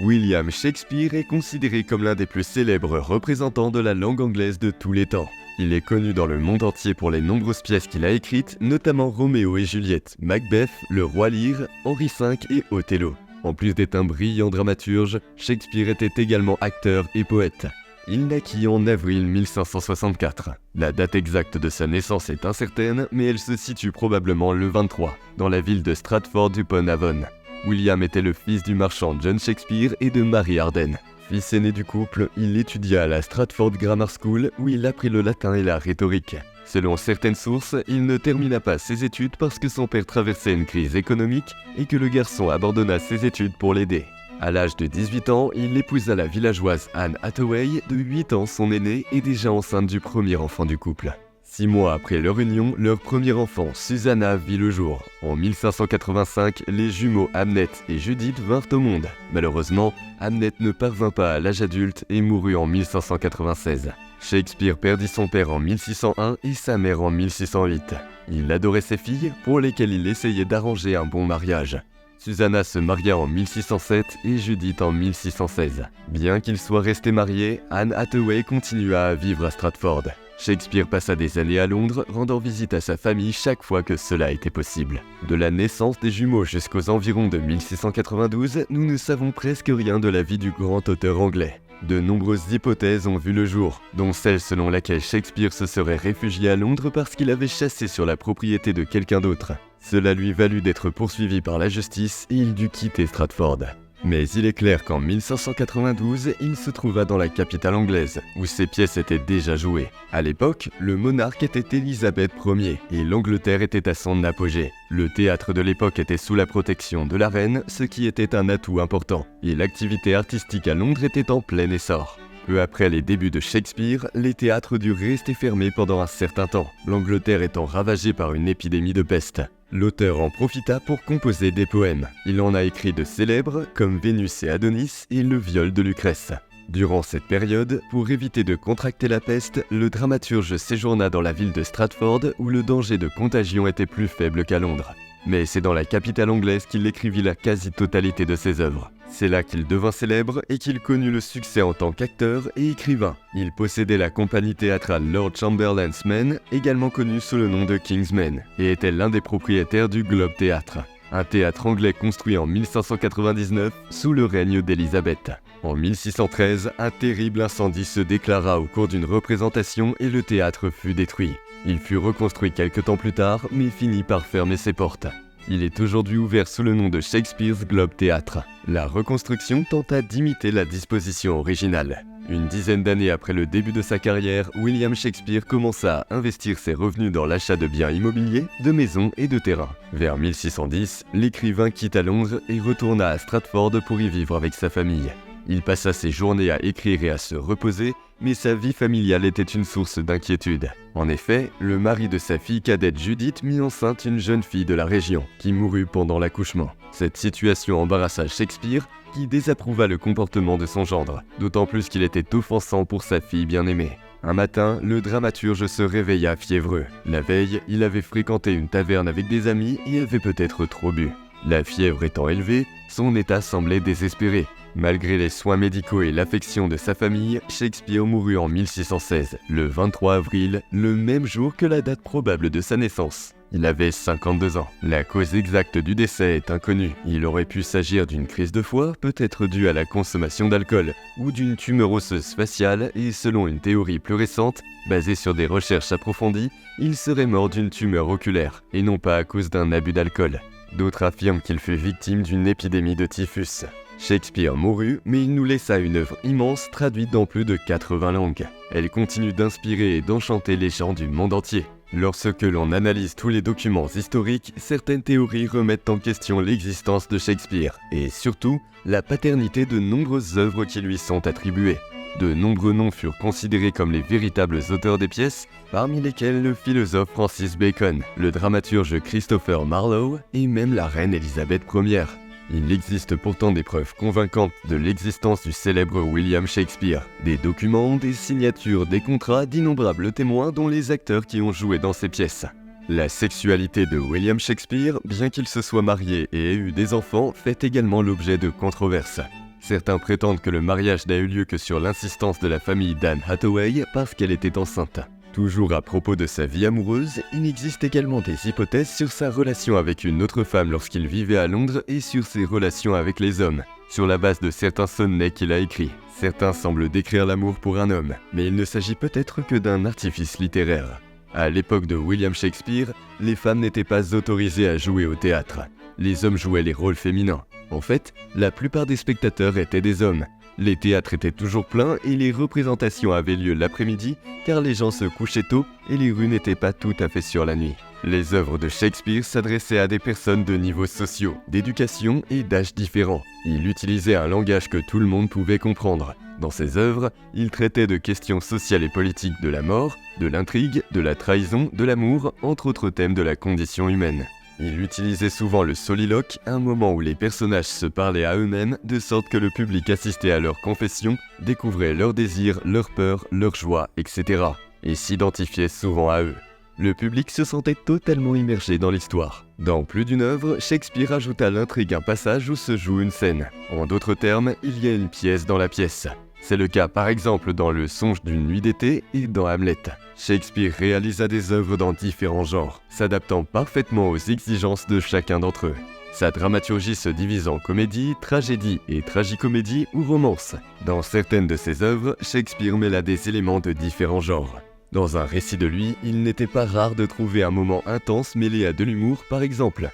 William Shakespeare est considéré comme l'un des plus célèbres représentants de la langue anglaise de tous les temps. Il est connu dans le monde entier pour les nombreuses pièces qu'il a écrites, notamment Roméo et Juliette, Macbeth, Le Roi Lear, Henri V et Othello. En plus d'être un brillant dramaturge, Shakespeare était également acteur et poète. Il naquit en avril 1564. La date exacte de sa naissance est incertaine, mais elle se situe probablement le 23, dans la ville de Stratford-upon-Avon. William était le fils du marchand John Shakespeare et de Mary Arden. Fils aîné du couple, il étudia à la Stratford Grammar School où il apprit le latin et la rhétorique. Selon certaines sources, il ne termina pas ses études parce que son père traversait une crise économique et que le garçon abandonna ses études pour l'aider. À l'âge de 18 ans, il épousa la villageoise Anne Hathaway, de 8 ans son aînée et déjà enceinte du premier enfant du couple. 6 mois après leur union, leur premier enfant, Susanna, vit le jour. En 1585, les jumeaux Hamnet et Judith vinrent au monde. Malheureusement, Hamnet ne parvint pas à l'âge adulte et mourut en 1596. Shakespeare perdit son père en 1601 et sa mère en 1608. Il adorait ses filles, pour lesquelles il essayait d'arranger un bon mariage. Susanna se maria en 1607 et Judith en 1616. Bien qu'il soit resté marié, Anne Hathaway continua à vivre à Stratford. Shakespeare passa des années à Londres, rendant visite à sa famille chaque fois que cela était possible. De la naissance des jumeaux jusqu'aux environs de 1692, nous ne savons presque rien de la vie du grand auteur anglais. De nombreuses hypothèses ont vu le jour, dont celle selon laquelle Shakespeare se serait réfugié à Londres parce qu'il avait chassé sur la propriété de quelqu'un d'autre. Cela lui valut d'être poursuivi par la justice et il dut quitter Stratford. Mais il est clair qu'en 1592, il se trouva dans la capitale anglaise, où ses pièces étaient déjà jouées. À l'époque, le monarque était Élisabeth Ier, et l'Angleterre était à son apogée. Le théâtre de l'époque était sous la protection de la reine, ce qui était un atout important, et l'activité artistique à Londres était en plein essor. Peu après les débuts de Shakespeare, les théâtres durent rester fermés pendant un certain temps, l'Angleterre étant ravagée par une épidémie de peste. L'auteur en profita pour composer des poèmes. Il en a écrit de célèbres, comme Vénus et Adonis et Le viol de Lucrèce. Durant cette période, pour éviter de contracter la peste, le dramaturge séjourna dans la ville de Stratford où le danger de contagion était plus faible qu'à Londres. Mais c'est dans la capitale anglaise qu'il écrivit la quasi-totalité de ses œuvres. C'est là qu'il devint célèbre et qu'il connut le succès en tant qu'acteur et écrivain. Il possédait la compagnie théâtrale Lord Chamberlain's Men, également connue sous le nom de King's Men, et était l'un des propriétaires du Globe Theatre, un théâtre anglais construit en 1599 sous le règne d'Élisabeth. En 1613, un terrible incendie se déclara au cours d'une représentation et le théâtre fut détruit. Il fut reconstruit quelque temps plus tard, mais finit par fermer ses portes. Il est aujourd'hui ouvert sous le nom de Shakespeare's Globe Theatre. La reconstruction tenta d'imiter la disposition originale. Une dizaine d'années après le début de sa carrière, William Shakespeare commença à investir ses revenus dans l'achat de biens immobiliers, de maisons et de terrains. Vers 1610, l'écrivain quitta Londres et retourna à Stratford pour y vivre avec sa famille. Il passa ses journées à écrire et à se reposer, mais sa vie familiale était une source d'inquiétude. En effet, le mari de sa fille cadette Judith mit enceinte une jeune fille de la région, qui mourut pendant l'accouchement. Cette situation embarrassa Shakespeare, qui désapprouva le comportement de son gendre, d'autant plus qu'il était offensant pour sa fille bien-aimée. Un matin, le dramaturge se réveilla fiévreux. La veille, il avait fréquenté une taverne avec des amis et avait peut-être trop bu. La fièvre étant élevée, son état semblait désespéré. Malgré les soins médicaux et l'affection de sa famille, Shakespeare mourut en 1616, le 23 avril, le même jour que la date probable de sa naissance. Il avait 52 ans. La cause exacte du décès est inconnue. Il aurait pu s'agir d'une crise de foie, peut-être due à la consommation d'alcool, ou d'une tumeur osseuse faciale, et selon une théorie plus récente, basée sur des recherches approfondies, il serait mort d'une tumeur oculaire, et non pas à cause d'un abus d'alcool. D'autres affirment qu'il fut victime d'une épidémie de typhus. Shakespeare mourut, mais il nous laissa une œuvre immense traduite dans plus de 80 langues. Elle continue d'inspirer et d'enchanter les gens du monde entier. Lorsque l'on analyse tous les documents historiques, certaines théories remettent en question l'existence de Shakespeare, et surtout, la paternité de nombreuses œuvres qui lui sont attribuées. De nombreux noms furent considérés comme les véritables auteurs des pièces, parmi lesquels le philosophe Francis Bacon, le dramaturge Christopher Marlowe et même la reine Élisabeth Ier. Il existe pourtant des preuves convaincantes de l'existence du célèbre William Shakespeare. Des documents, des signatures, des contrats, d'innombrables témoins dont les acteurs qui ont joué dans ces pièces. La sexualité de William Shakespeare, bien qu'il se soit marié et ait eu des enfants, fait également l'objet de controverses. Certains prétendent que le mariage n'a eu lieu que sur l'insistance de la famille d'Anne Hathaway parce qu'elle était enceinte. Toujours à propos de sa vie amoureuse, il existe également des hypothèses sur sa relation avec une autre femme lorsqu'il vivait à Londres et sur ses relations avec les hommes, sur la base de certains sonnets qu'il a écrits. Certains semblent décrire l'amour pour un homme, mais il ne s'agit peut-être que d'un artifice littéraire. À l'époque de William Shakespeare, les femmes n'étaient pas autorisées à jouer au théâtre. Les hommes jouaient les rôles féminins. En fait, la plupart des spectateurs étaient des hommes. Les théâtres étaient toujours pleins et les représentations avaient lieu l'après-midi car les gens se couchaient tôt et les rues n'étaient pas tout à fait sûres la nuit. Les œuvres de Shakespeare s'adressaient à des personnes de niveaux sociaux, d'éducation et d'âges différents. Il utilisait un langage que tout le monde pouvait comprendre. Dans ses œuvres, il traitait de questions sociales et politiques de la mort, de l'intrigue, de la trahison, de l'amour, entre autres thèmes de la condition humaine. Il utilisait souvent le soliloque, un moment où les personnages se parlaient à eux-mêmes, de sorte que le public assistait à leurs confessions, découvrait leurs désirs, leurs peurs, leurs joies, etc. et s'identifiait souvent à eux. Le public se sentait totalement immergé dans l'histoire. Dans plus d'une œuvre, Shakespeare ajoute à l'intrigue un passage où se joue une scène. En d'autres termes, il y a une pièce dans la pièce. C'est le cas par exemple dans Le Songe d'une nuit d'été et dans Hamlet. Shakespeare réalisa des œuvres dans différents genres, s'adaptant parfaitement aux exigences de chacun d'entre eux. Sa dramaturgie se divise en comédie, tragédie et tragicomédie ou romance. Dans certaines de ses œuvres, Shakespeare mêla des éléments de différents genres. Dans un récit de lui, il n'était pas rare de trouver un moment intense mêlé à de l'humour par exemple.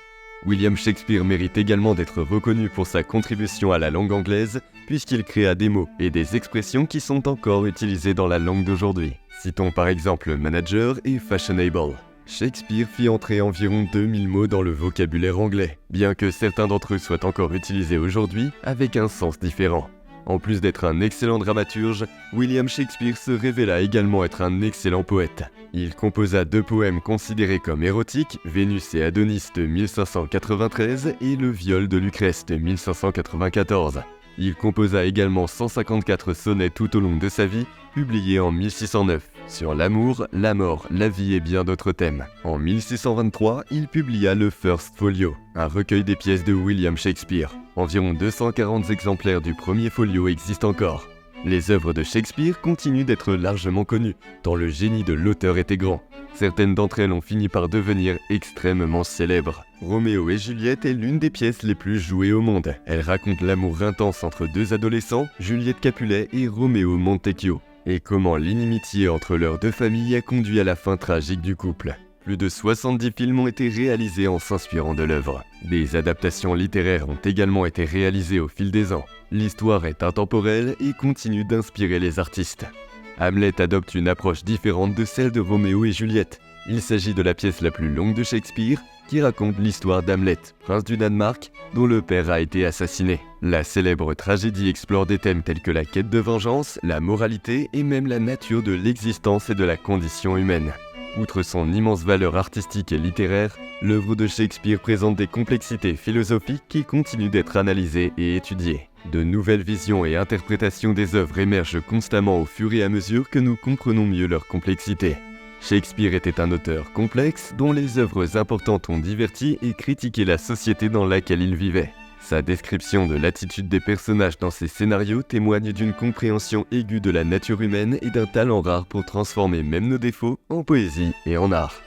William Shakespeare mérite également d'être reconnu pour sa contribution à la langue anglaise, puisqu'il créa des mots et des expressions qui sont encore utilisés dans la langue d'aujourd'hui. Citons par exemple manager et fashionable. Shakespeare fit entrer environ 2000 mots dans le vocabulaire anglais, bien que certains d'entre eux soient encore utilisés aujourd'hui avec un sens différent. En plus d'être un excellent dramaturge, William Shakespeare se révéla également être un excellent poète. Il composa 2 poèmes considérés comme érotiques, Vénus et Adonis de 1593 et Le viol de Lucrèce de 1594. Il composa également 154 sonnets tout au long de sa vie, publiés en 1609, sur l'amour, la mort, la vie et bien d'autres thèmes. En 1623, il publia le First Folio, un recueil des pièces de William Shakespeare. Environ 240 exemplaires du premier folio existent encore. Les œuvres de Shakespeare continuent d'être largement connues, tant le génie de l'auteur était grand. Certaines d'entre elles ont fini par devenir extrêmement célèbres. Roméo et Juliette est l'une des pièces les plus jouées au monde. Elle raconte l'amour intense entre 2 adolescents, Juliette Capulet et Roméo Montecchio, et comment l'inimitié entre leurs 2 familles a conduit à la fin tragique du couple. Plus de 70 films ont été réalisés en s'inspirant de l'œuvre. Des adaptations littéraires ont également été réalisées au fil des ans. L'histoire est intemporelle et continue d'inspirer les artistes. Hamlet adopte une approche différente de celle de Roméo et Juliette. Il s'agit de la pièce la plus longue de Shakespeare, qui raconte l'histoire d'Hamlet, prince du Danemark, dont le père a été assassiné. La célèbre tragédie explore des thèmes tels que la quête de vengeance, la moralité et même la nature de l'existence et de la condition humaine. Outre son immense valeur artistique et littéraire, l'œuvre de Shakespeare présente des complexités philosophiques qui continuent d'être analysées et étudiées. De nouvelles visions et interprétations des œuvres émergent constamment au fur et à mesure que nous comprenons mieux leur complexité. Shakespeare était un auteur complexe dont les œuvres importantes ont diverti et critiqué la société dans laquelle il vivait. Sa description de l'attitude des personnages dans ses scénarios témoigne d'une compréhension aiguë de la nature humaine et d'un talent rare pour transformer même nos défauts en poésie et en art.